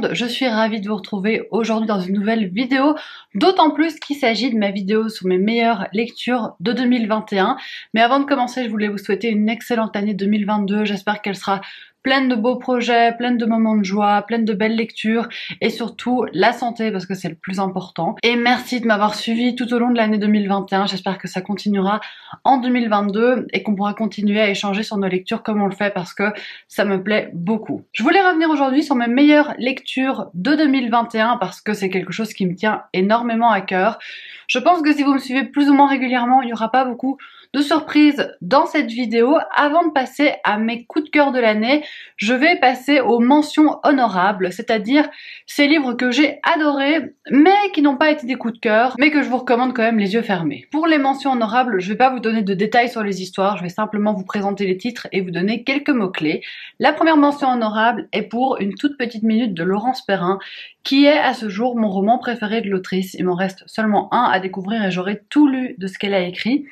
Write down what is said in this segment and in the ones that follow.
monde, je suis ravie de vous retrouver aujourd'hui dans une nouvelle vidéo, d'autant plus qu'il s'agit de ma vidéo sur mes meilleures lectures de 2021. Mais avant de commencer, je voulais vous souhaiter une excellente année 2022, j'espère qu'elle sera pleine de beaux projets, pleine de moments de joie, pleine de belles lectures et surtout la santé parce que c'est le plus important. Et merci de m'avoir suivi tout au long de l'année 2021, j'espère que ça continuera en 2022 et qu'on pourra continuer à échanger sur nos lectures comme on le fait parce que ça me plaît beaucoup. Je voulais revenir aujourd'hui sur mes meilleures lectures de 2021 parce que c'est quelque chose qui me tient énormément à cœur. Je pense que si vous me suivez plus ou moins régulièrement, il n'y aura pas beaucoup de surprises dans cette vidéo. Avant de passer à mes coups de cœur de l'année, je vais passer aux mentions honorables, c'est-à-dire ces livres que j'ai adorés, mais qui n'ont pas été des coups de cœur, mais que je vous recommande quand même les yeux fermés. Pour les mentions honorables, je ne vais pas vous donner de détails sur les histoires, je vais simplement vous présenter les titres et vous donner quelques mots-clés. La première mention honorable est pour Une toute petite minute de Laurence Perrin, qui est à ce jour mon roman préféré de l'autrice. Il m'en reste seulement un à découvrir et j'aurai tout lu de ce qu'elle a écrit.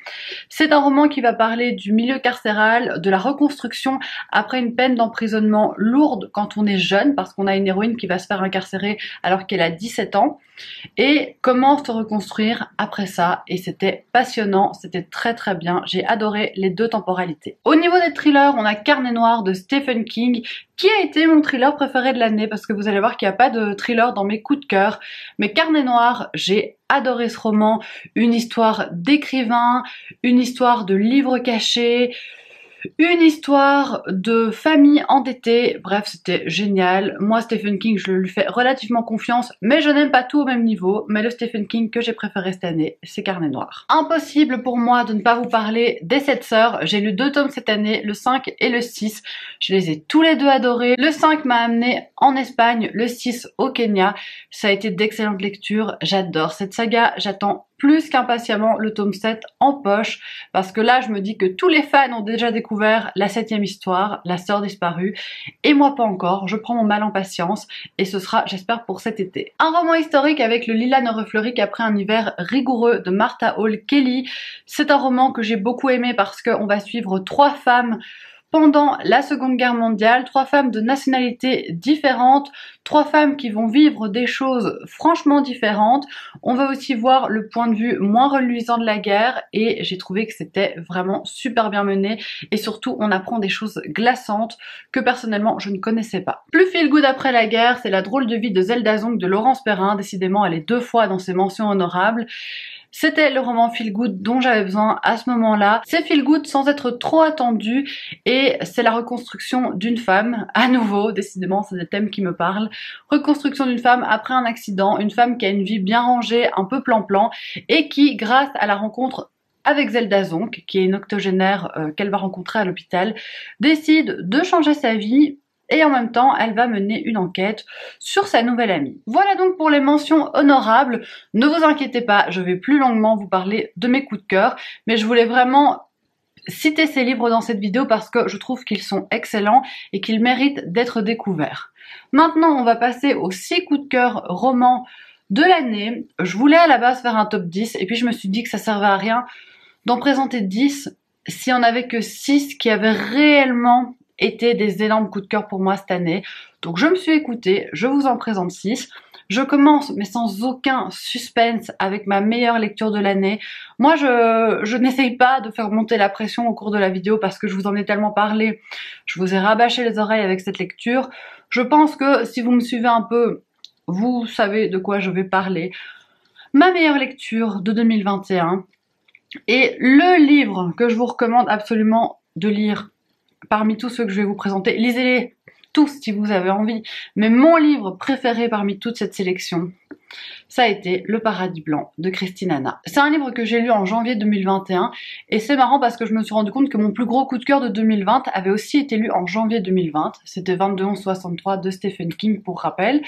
C'est un roman qui va parler du milieu carcéral, de la reconstruction après une peine d'emprisonnement lourde quand on est jeune, parce qu'on a une héroïne qui va se faire incarcérer alors qu'elle a 17 ans, et comment se reconstruire après ça. Et c'était passionnant, c'était très très bien, j'ai adoré les deux temporalités. Au niveau des thrillers, on a Carnet noir de Stephen King, qui a été mon thriller préféré de l'année, parce que vous allez voir qu'il n'y a pas de thriller dans mes coups de cœur, mais Carnet noir, j'ai adoré ce roman, une histoire d'écrivain, une histoire de livre caché, une histoire de famille endettée, bref c'était génial. Moi Stephen King je lui fais relativement confiance, mais je n'aime pas tout au même niveau, mais le Stephen King que j'ai préféré cette année, c'est Carnet noir. Impossible pour moi de ne pas vous parler des 7 sœurs, j'ai lu 2 tomes cette année, le 5 et le 6, je les ai tous les deux adorés. Le 5 m'a amené en Espagne, le 6 au Kenya, ça a été d'excellentes lectures, j'adore cette saga, j'attends plus qu'impatiemment le tome 7 en poche, parce que là je me dis que tous les fans ont déjà découvert la 7e histoire, La sœur disparue, et moi pas encore, je prends mon mal en patience, et ce sera j'espère pour cet été. Un roman historique avec le lilas ne refleurit qu'après un hiver rigoureux de Martha Hall Kelly. C'est un roman que j'ai beaucoup aimé parce qu'on va suivre 3 femmes pendant la Seconde Guerre mondiale, 3 femmes de nationalités différentes, 3 femmes qui vont vivre des choses franchement différentes. On va aussi voir le point de vue moins reluisant de la guerre et j'ai trouvé que c'était vraiment super bien mené et surtout on apprend des choses glaçantes que personnellement je ne connaissais pas. Plus feel good après la guerre, c'est La drôle de vie de Zelda Zonk de Laurence Perrin, décidément elle est 2 fois dans ses mentions honorables. C'était le roman feel good dont j'avais besoin à ce moment-là. C'est feel good sans être trop attendu et c'est la reconstruction d'une femme, à nouveau, décidément c'est des thèmes qui me parlent. Reconstruction d'une femme après un accident, une femme qui a une vie bien rangée, un peu plan-plan et qui, grâce à la rencontre avec Zelda Zonk, qui est une octogénaire qu'elle va rencontrer à l'hôpital, décide de changer sa vie. Et en même temps, elle va mener une enquête sur sa nouvelle amie. Voilà donc pour les mentions honorables. Ne vous inquiétez pas, je vais plus longuement vous parler de mes coups de cœur, mais je voulais vraiment citer ces livres dans cette vidéo parce que je trouve qu'ils sont excellents et qu'ils méritent d'être découverts. Maintenant, on va passer aux 6 coups de cœur romans de l'année. Je voulais à la base faire un top 10 et puis je me suis dit que ça servait à rien d'en présenter 10 s'il n'y en avait que 6 qui avaient réellement étaient des énormes coups de cœur pour moi cette année. Donc je me suis écoutée, je vous en présente 6. Je commence, mais sans aucun suspense, avec ma meilleure lecture de l'année. Moi, je n'essaye pas de faire monter la pression au cours de la vidéo parce que je vous en ai tellement parlé. Je vous ai rabâché les oreilles avec cette lecture. Je pense que si vous me suivez un peu, vous savez de quoi je vais parler. Ma meilleure lecture de 2021 et le livre que je vous recommande absolument de lire parmi tous ceux que je vais vous présenter, lisez-les tous si vous avez envie, mais mon livre préféré parmi toute cette sélection, ça a été Le Paradis blanc de Christine Hanna. C'est un livre que j'ai lu en janvier 2021 et c'est marrant parce que je me suis rendu compte que mon plus gros coup de cœur de 2020 avait aussi été lu en janvier 2020, c'était 22-11-63 de Stephen King pour rappel.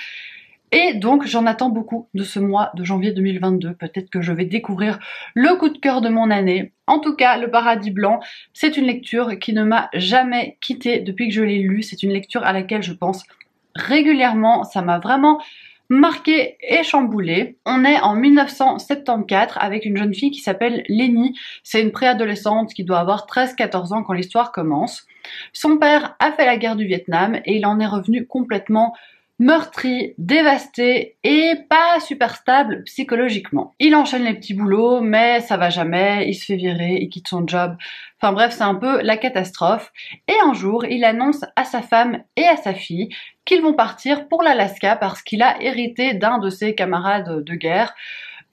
Et donc j'en attends beaucoup de ce mois de janvier 2022, peut-être que je vais découvrir le coup de cœur de mon année. En tout cas, Le Paradis blanc, c'est une lecture qui ne m'a jamais quittée depuis que je l'ai lu, c'est une lecture à laquelle je pense régulièrement, ça m'a vraiment marqué et chamboulé. On est en 1974 avec une jeune fille qui s'appelle Lenny, c'est une préadolescente qui doit avoir 13-14 ans quand l'histoire commence. Son père a fait la guerre du Vietnam et il en est revenu complètement meurtri, dévasté et pas super stable psychologiquement. Il enchaîne les petits boulots, mais ça va jamais, il se fait virer, il quitte son job. Enfin bref, c'est un peu la catastrophe. Et un jour, il annonce à sa femme et à sa fille qu'ils vont partir pour l'Alaska parce qu'il a hérité d'un de ses camarades de guerre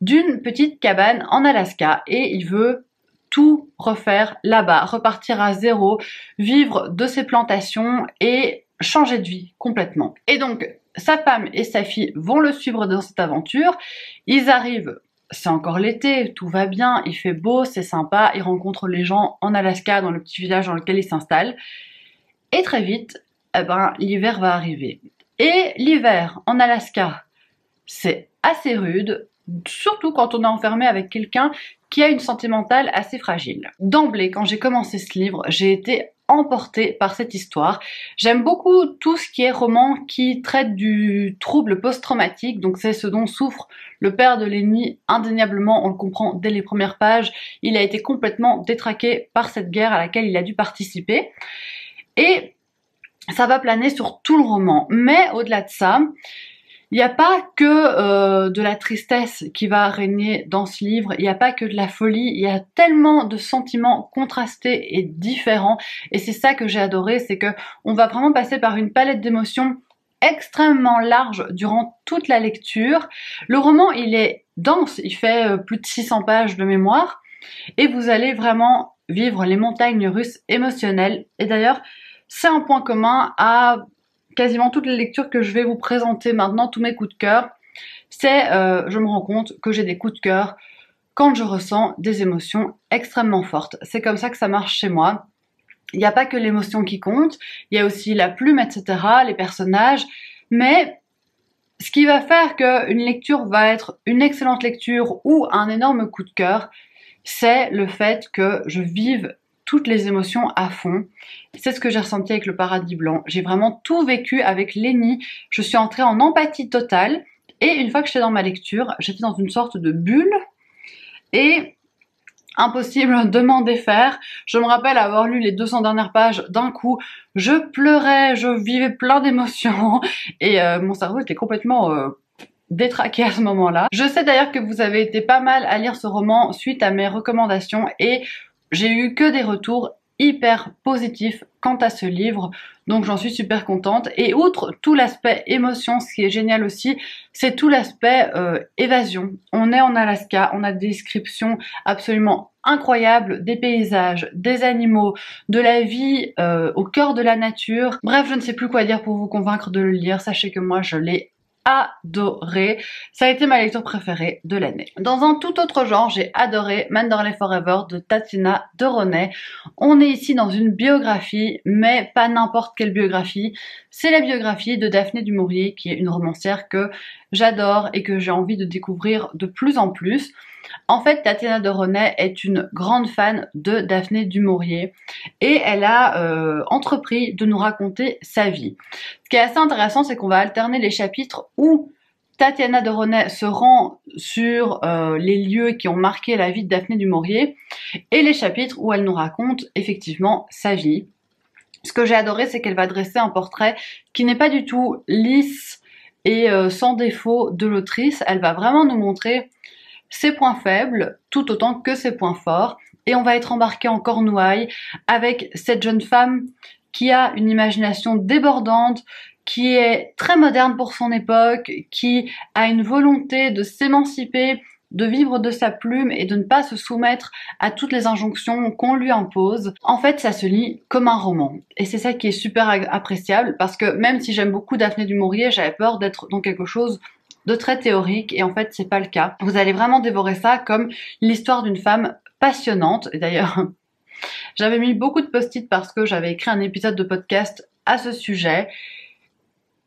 d'une petite cabane en Alaska et il veut tout refaire là-bas, repartir à zéro, vivre de ses plantations et changer de vie complètement. Et donc, sa femme et sa fille vont le suivre dans cette aventure. Ils arrivent, c'est encore l'été, tout va bien, il fait beau, c'est sympa, ils rencontrent les gens en Alaska, dans le petit village dans lequel ils s'installent. Et très vite, l'hiver va arriver. Et l'hiver en Alaska, c'est assez rude, surtout quand on est enfermé avec quelqu'un qui a une santé mentale assez fragile. D'emblée, quand j'ai commencé ce livre, j'ai été emportée par cette histoire. J'aime beaucoup tout ce qui est roman qui traite du trouble post-traumatique, donc c'est ce dont souffre le père de Lenny, indéniablement, on le comprend dès les premières pages, il a été complètement détraqué par cette guerre à laquelle il a dû participer. Et ça va planer sur tout le roman, mais au-delà de ça, il n'y a pas que de la tristesse qui va régner dans ce livre, il n'y a pas que de la folie, il y a tellement de sentiments contrastés et différents, et c'est ça que j'ai adoré, c'est que on va vraiment passer par une palette d'émotions extrêmement large durant toute la lecture. Le roman, il est dense, il fait plus de 600 pages de mémoire, et vous allez vraiment vivre les montagnes russes émotionnelles, et d'ailleurs, c'est un point commun à quasiment toutes les lectures que je vais vous présenter maintenant, tous mes coups de cœur, c'est, je me rends compte que j'ai des coups de cœur quand je ressens des émotions extrêmement fortes. C'est comme ça que ça marche chez moi. Il n'y a pas que l'émotion qui compte, il y a aussi la plume, etc., les personnages, mais ce qui va faire qu'une lecture va être une excellente lecture ou un énorme coup de cœur, c'est le fait que je vive toutes les émotions à fond. C'est ce que j'ai ressenti avec Le Paradis Blanc. J'ai vraiment tout vécu avec Lenny. Je suis entrée en empathie totale. Et une fois que j'étais dans ma lecture, j'étais dans une sorte de bulle. Et impossible de m'en défaire. Je me rappelle avoir lu les 200 dernières pages d'un coup. Je pleurais, je vivais plein d'émotions. Et mon cerveau était complètement détraqué à ce moment-là. Je sais d'ailleurs que vous avez été pas mal à lire ce roman suite à mes recommandations. Et j'ai eu que des retours hyper positifs quant à ce livre, donc j'en suis super contente. Et outre tout l'aspect émotion, ce qui est génial aussi, c'est tout l'aspect évasion. On est en Alaska, on a des descriptions absolument incroyables, des paysages, des animaux, de la vie au cœur de la nature. Bref, je ne sais plus quoi dire pour vous convaincre de le lire, sachez que moi je l'ai adoré. Ça a été ma lecture préférée de l'année. Dans un tout autre genre, j'ai adoré Manderley Forever de Tatiana de Renais. On est ici dans une biographie, mais pas n'importe quelle biographie. C'est la biographie de Daphné du Maurier, qui est une romancière que j'adore et que j'ai envie de découvrir de plus en plus. En fait, Tatiana de Renais est une grande fan de Daphné du Maurier et elle a entrepris de nous raconter sa vie. Ce qui est assez intéressant, c'est qu'on va alterner les chapitres où Tatiana de Renais se rend sur les lieux qui ont marqué la vie de Daphné du Maurier et les chapitres où elle nous raconte effectivement sa vie. Ce que j'ai adoré, c'est qu'elle va dresser un portrait qui n'est pas du tout lisse et sans défaut de l'autrice. Elle va vraiment nous montrer ses points faibles tout autant que ses points forts et on va être embarqué en cornouailles avec cette jeune femme qui a une imagination débordante, qui est très moderne pour son époque, qui a une volonté de s'émanciper, de vivre de sa plume et de ne pas se soumettre à toutes les injonctions qu'on lui impose. En fait, ça se lit comme un roman. Et c'est ça qui est super appréciable parce que même si j'aime beaucoup Daphné du Maurier, j'avais peur d'être dans quelque chose de très théorique et en fait c'est pas le cas. Vous allez vraiment dévorer ça comme l'histoire d'une femme passionnante. Et d'ailleurs, j'avais mis beaucoup de post-it parce que j'avais écrit un épisode de podcast à ce sujet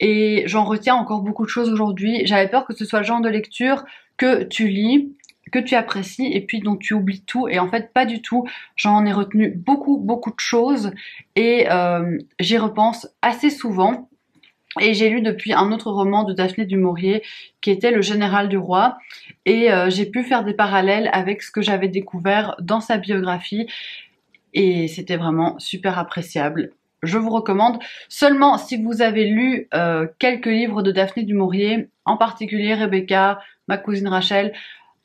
et j'en retiens encore beaucoup de choses aujourd'hui. J'avais peur que ce soit le genre de lecture que tu lis, que tu apprécies et puis dont tu oublies tout et en fait pas du tout. J'en ai retenu beaucoup de choses et j'y repense assez souvent. Et j'ai lu depuis un autre roman de Daphné du Maurier qui était Le Général du Roi et j'ai pu faire des parallèles avec ce que j'avais découvert dans sa biographie et c'était vraiment super appréciable. je vous recommande. Seulement si vous avez lu quelques livres de Daphné du Maurier, en particulier Rebecca, Ma cousine Rachel,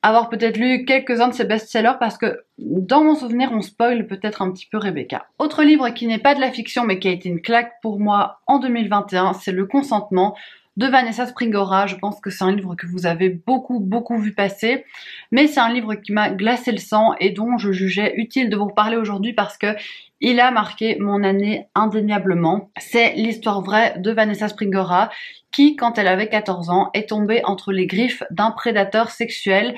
avoir peut-être lu quelques-uns de ses best-sellers parce que dans mon souvenir on spoil peut-être un petit peu Rebecca. Autre livre qui n'est pas de la fiction mais qui a été une claque pour moi en 2021, c'est Le Consentement de Vanessa Springora. Je pense que c'est un livre que vous avez beaucoup vu passer, mais c'est un livre qui m'a glacé le sang et dont je jugeais utile de vous parler aujourd'hui parce que il a marqué mon année indéniablement. C'est l'histoire vraie de Vanessa Springora qui, quand elle avait 14 ans, est tombée entre les griffes d'un prédateur sexuel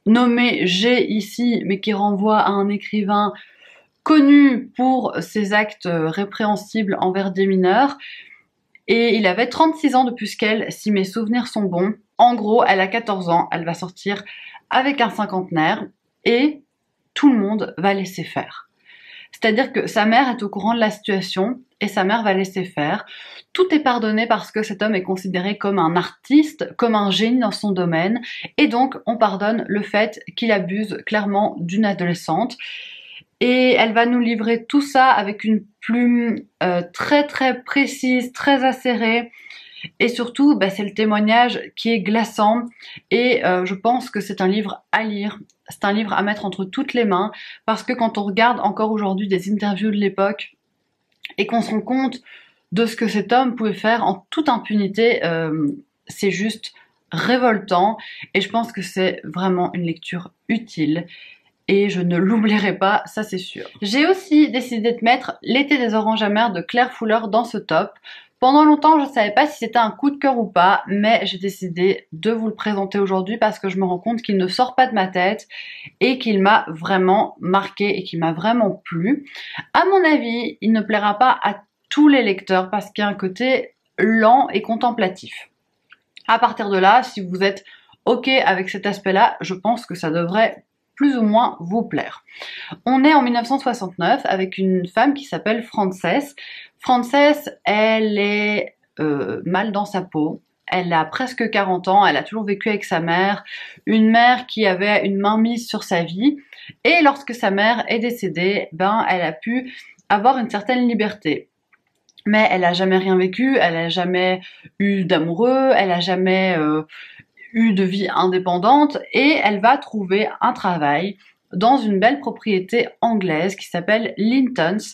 nommé G ici, mais qui renvoie à un écrivain connu pour ses actes répréhensibles envers des mineurs. Et il avait 36 ans de plus qu'elle, si mes souvenirs sont bons. En gros, elle a 14 ans, elle va sortir avec un cinquantenaire et tout le monde va laisser faire. C'est-à-dire que sa mère est au courant de la situation et sa mère va laisser faire. Tout est pardonné parce que cet homme est considéré comme un artiste, comme un génie dans son domaine, et donc on pardonne le fait qu'il abuse clairement d'une adolescente. Et elle va nous livrer tout ça avec une plume très précise, très acérée. Et surtout, c'est le témoignage qui est glaçant. Et je pense que c'est un livre à lire. C'est un livre à mettre entre toutes les mains. Parce que quand on regarde encore aujourd'hui des interviews de l'époque et qu'on se rend compte de ce que cet homme pouvait faire en toute impunité, c'est juste révoltant. Et je pense que c'est vraiment une lecture utile. Et je ne l'oublierai pas, ça c'est sûr. J'ai aussi décidé de mettre L'été des oranges amères de Claire Fuller dans ce top. Pendant longtemps, je ne savais pas si c'était un coup de cœur ou pas, mais j'ai décidé de vous le présenter aujourd'hui parce que je me rends compte qu'il ne sort pas de ma tête et qu'il m'a vraiment marqué et qu'il m'a vraiment plu. À mon avis, il ne plaira pas à tous les lecteurs parce qu'il y a un côté lent et contemplatif. À partir de là, si vous êtes ok avec cet aspect-là, je pense que ça devrait plus ou moins vous plaire. On est en 1969 avec une femme qui s'appelle Frances. Frances, elle est mal dans sa peau. Elle a presque 40 ans, elle a toujours vécu avec sa mère, une mère qui avait une mainmise sur sa vie. Et lorsque sa mère est décédée, elle a pu avoir une certaine liberté. Mais elle n'a jamais rien vécu, elle n'a jamais eu d'amoureux, elle n'a jamais eu de vie indépendante et elle va trouver un travail dans une belle propriété anglaise qui s'appelle Lintons,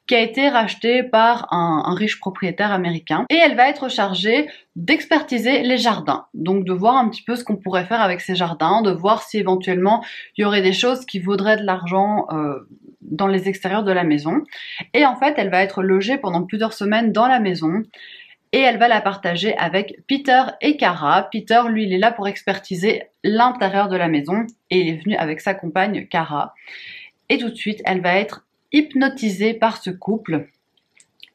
qui a été rachetée par un riche propriétaire américain. Et elle va être chargée d'expertiser les jardins, donc de voir un petit peu ce qu'on pourrait faire avec ces jardins, de voir si éventuellement il y aurait des choses qui vaudraient de l'argent dans les extérieurs de la maison. Et en fait, elle va être logée pendant plusieurs semaines dans la maison. Et elle va la partager avec Peter et Cara. Peter, lui, il est là pour expertiser l'intérieur de la maison et il est venu avec sa compagne Cara. Et tout de suite, elle va être hypnotisée par ce couple,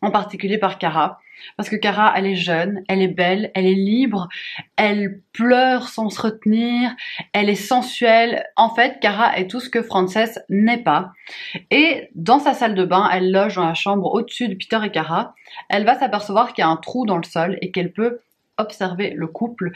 en particulier par Cara. Parce que Cara, elle est jeune, elle est belle, elle est libre, elle pleure sans se retenir, elle est sensuelle. En fait, Cara est tout ce que Frances n'est pas. Et dans sa salle de bain, elle loge dans la chambre au-dessus de Peter et Cara. Elle va s'apercevoir qu'il y a un trou dans le sol et qu'elle peut observer le couple.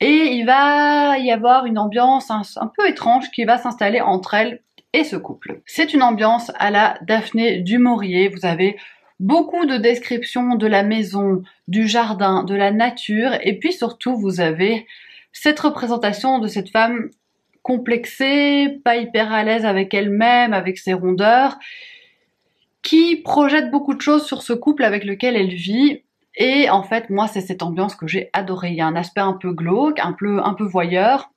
Et il va y avoir une ambiance un peu étrange qui va s'installer entre elle et ce couple. C'est une ambiance à la Daphné du Maurier. Vous avez beaucoup de descriptions de la maison, du jardin, de la nature, et puis surtout vous avez cette représentation de cette femme complexée, pas hyper à l'aise avec elle-même, avec ses rondeurs, qui projette beaucoup de choses sur ce couple avec lequel elle vit. Et en fait, moi, c'est cette ambiance que j'ai adorée. Il y a un aspect un peu glauque, un peu voyeur,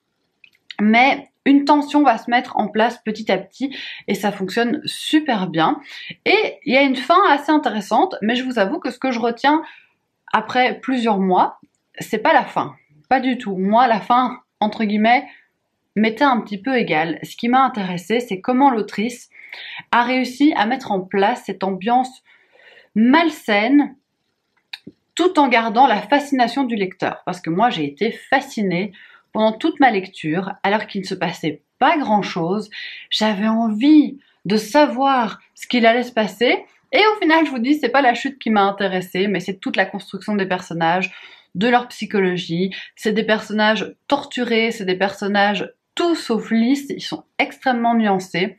mais une tension va se mettre en place petit à petit et ça fonctionne super bien. Et il y a une fin assez intéressante, mais je vous avoue que ce que je retiens après plusieurs mois, c'est pas la fin. Pas du tout. Moi, la fin, entre guillemets, m'était un petit peu égale. Ce qui m'a intéressée, c'est comment l'autrice a réussi à mettre en place cette ambiance malsaine tout en gardant la fascination du lecteur. Parce que moi, j'ai été fascinée pendant toute ma lecture, alors qu'il ne se passait pas grand-chose. J'avais envie de savoir ce qu'il allait se passer. Et au final, je vous dis, c'est pas la chute qui m'a intéressée, mais c'est toute la construction des personnages, de leur psychologie. C'est des personnages torturés, c'est des personnages tout sauf lisses, ils sont extrêmement nuancés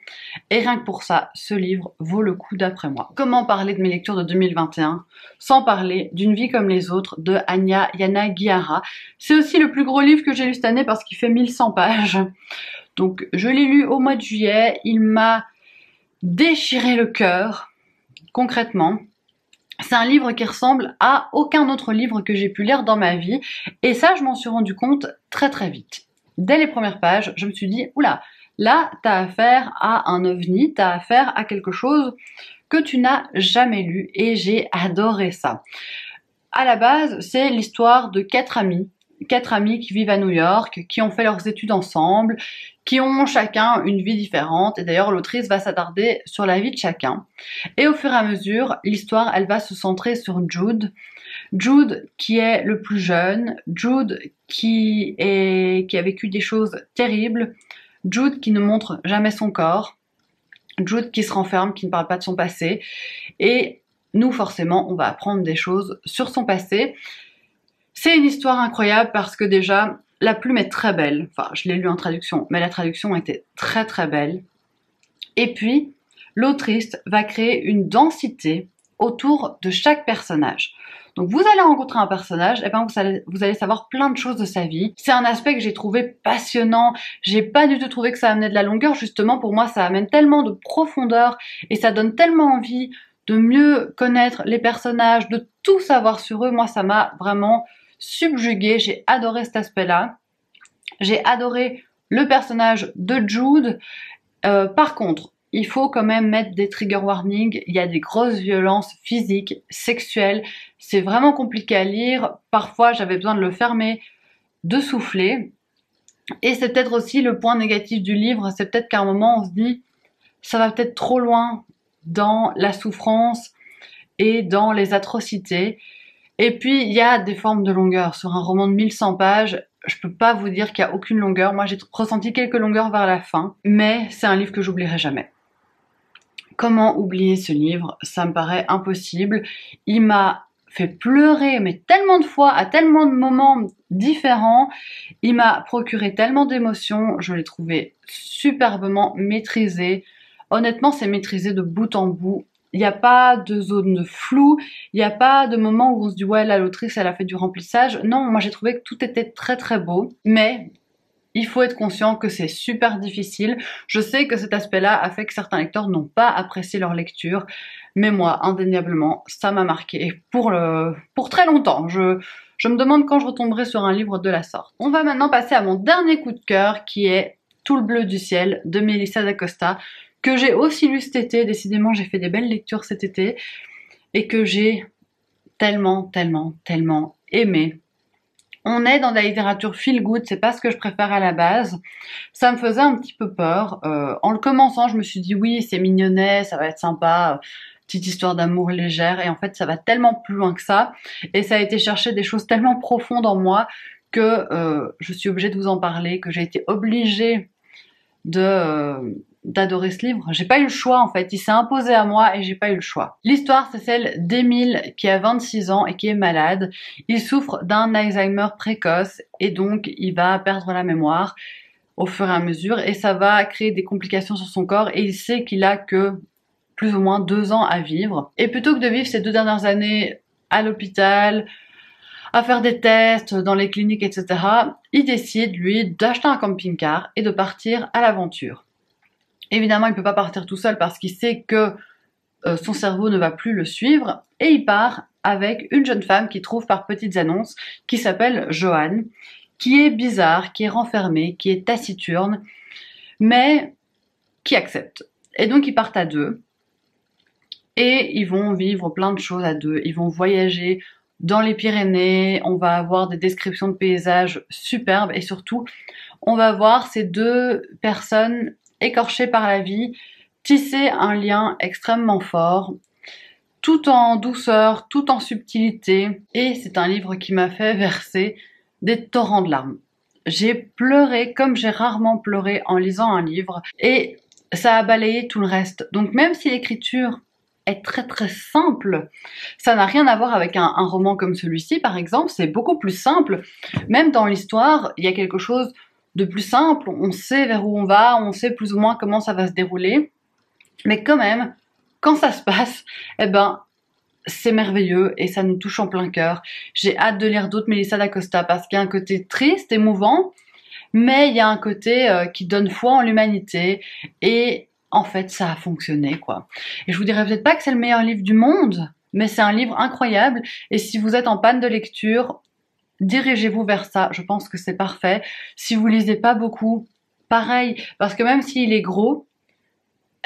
et rien que pour ça, ce livre vaut le coup d'après moi. Comment parler de mes lectures de 2021 sans parler d'Une vie comme les autres de Anya Yanagihara. C'est aussi le plus gros livre que j'ai lu cette année parce qu'il fait 1100 pages. Donc je l'ai lu au mois de juillet, il m'a déchiré le cœur, concrètement. C'est un livre qui ressemble à aucun autre livre que j'ai pu lire dans ma vie et ça je m'en suis rendu compte très très vite. Dès les premières pages, je me suis dit, oula, là, t'as affaire à un ovni, t'as affaire à quelque chose que tu n'as jamais lu et j'ai adoré ça. À la base, c'est l'histoire de quatre amis qui vivent à New York, qui ont fait leurs études ensemble, qui ont chacun une vie différente et d'ailleurs l'autrice va s'attarder sur la vie de chacun. Et au fur et à mesure, l'histoire, elle va se centrer sur Jude. Jude qui est le plus jeune, Jude qui a vécu des choses terribles, Jude qui ne montre jamais son corps, Jude qui se renferme, qui ne parle pas de son passé, et nous forcément on va apprendre des choses sur son passé. C'est une histoire incroyable parce que déjà la plume est très belle, enfin je l'ai lu en traduction, mais la traduction était très très belle, et puis l'autrice va créer une densité autour de chaque personnage. Donc vous allez rencontrer un personnage, et ben vous allez savoir plein de choses de sa vie. C'est un aspect que j'ai trouvé passionnant. J'ai pas du tout trouvé que ça amenait de la longueur. Justement, pour moi, ça amène tellement de profondeur et ça donne tellement envie de mieux connaître les personnages, de tout savoir sur eux. Moi, ça m'a vraiment subjuguée. J'ai adoré cet aspect-là. J'ai adoré le personnage de Jude. Par contre, il faut quand même mettre des trigger warnings, il y a des grosses violences physiques, sexuelles, c'est vraiment compliqué à lire, parfois j'avais besoin de le fermer, de souffler, et c'est peut-être aussi le point négatif du livre, c'est peut-être qu'à un moment on se dit, ça va peut-être trop loin dans la souffrance et dans les atrocités, et puis il y a des formes de longueur, sur un roman de 1100 pages, je peux pas vous dire qu'il y a aucune longueur, moi j'ai ressenti quelques longueurs vers la fin, mais c'est un livre que j'oublierai jamais. Comment oublier ce livre? Ça me paraît impossible. Il m'a fait pleurer, mais tellement de fois, à tellement de moments différents. Il m'a procuré tellement d'émotions. Je l'ai trouvé superbement maîtrisé. Honnêtement, c'est maîtrisé de bout en bout. Il n'y a pas de zone de flou. Il n'y a pas de moment où on se dit ouais, là, l'autrice, elle a fait du remplissage. Non, moi, j'ai trouvé que tout était très, très beau. Mais il faut être conscient que c'est super difficile. Je sais que cet aspect-là a fait que certains lecteurs n'ont pas apprécié leur lecture, mais moi, indéniablement, ça m'a marqué pour très longtemps. Je me demande quand je retomberai sur un livre de la sorte. On va maintenant passer à mon dernier coup de cœur, qui est Tout le bleu du ciel de Melissa d'Acosta, que j'ai aussi lu cet été. Décidément, j'ai fait des belles lectures cet été, et que j'ai tellement, tellement, tellement aimé. On est dans de la littérature feel good, c'est pas ce que je préfère à la base. Ça me faisait un petit peu peur. En le commençant, je me suis dit oui, c'est mignonnet, ça va être sympa, petite histoire d'amour légère. Et en fait, ça va tellement plus loin que ça. Et ça a été chercher des choses tellement profondes en moi que je suis obligée de vous en parler, que j'ai été obligée d'adorer ce livre. J'ai pas eu le choix en fait, il s'est imposé à moi et j'ai pas eu le choix. L'histoire c'est celle d'Émile qui a 26 ans et qui est malade. Il souffre d'un Alzheimer précoce et donc il va perdre la mémoire au fur et à mesure et ça va créer des complications sur son corps et il sait qu'il a que plus ou moins 2 ans à vivre. Et plutôt que de vivre ces 2 dernières années à l'hôpital, à faire des tests dans les cliniques, etc., il décide, lui, d'acheter un camping-car et de partir à l'aventure. Évidemment, il ne peut pas partir tout seul parce qu'il sait que son cerveau ne va plus le suivre et il part avec une jeune femme qu'il trouve par petites annonces qui s'appelle Joanne, qui est bizarre, qui est renfermée, qui est taciturne, mais qui accepte. Et donc ils partent à deux et ils vont vivre plein de choses à deux. Ils vont voyager dans les Pyrénées, on va avoir des descriptions de paysages superbes et surtout on va voir ces deux personnes écorchées par la vie tisser un lien extrêmement fort, tout en douceur, tout en subtilité, et c'est un livre qui m'a fait verser des torrents de larmes. J'ai pleuré comme j'ai rarement pleuré en lisant un livre, et ça a balayé tout le reste. Donc même si l'écriture est très très simple, ça n'a rien à voir avec un roman comme celui-ci par exemple, c'est beaucoup plus simple. Même dans l'histoire, il y a quelque chose de plus simple, on sait vers où on va, on sait plus ou moins comment ça va se dérouler. Mais quand même, quand ça se passe, eh ben, c'est merveilleux et ça nous touche en plein cœur. J'ai hâte de lire d'autres Melissa d'Acosta parce qu'il y a un côté triste, émouvant, mais il y a un côté qui donne foi en l'humanité et en fait ça a fonctionné quoi. Et je vous dirais peut-être pas que c'est le meilleur livre du monde, mais c'est un livre incroyable et si vous êtes en panne de lecture, dirigez-vous vers ça, je pense que c'est parfait. Si vous lisez pas beaucoup, pareil, parce que même s'il est gros,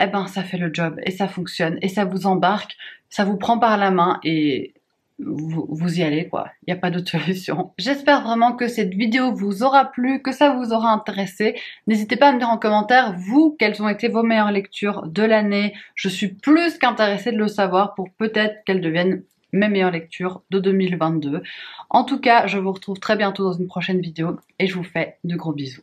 eh ben ça fait le job et ça fonctionne et ça vous embarque, ça vous prend par la main et vous y allez quoi, il n'y a pas d'autre solution. J'espère vraiment que cette vidéo vous aura plu, que ça vous aura intéressé. N'hésitez pas à me dire en commentaire, vous, quelles ont été vos meilleures lectures de l'année. Je suis plus qu'intéressée de le savoir pour peut-être qu'elles deviennent mes meilleures lectures de 2022. En tout cas, je vous retrouve très bientôt dans une prochaine vidéo et je vous fais de gros bisous.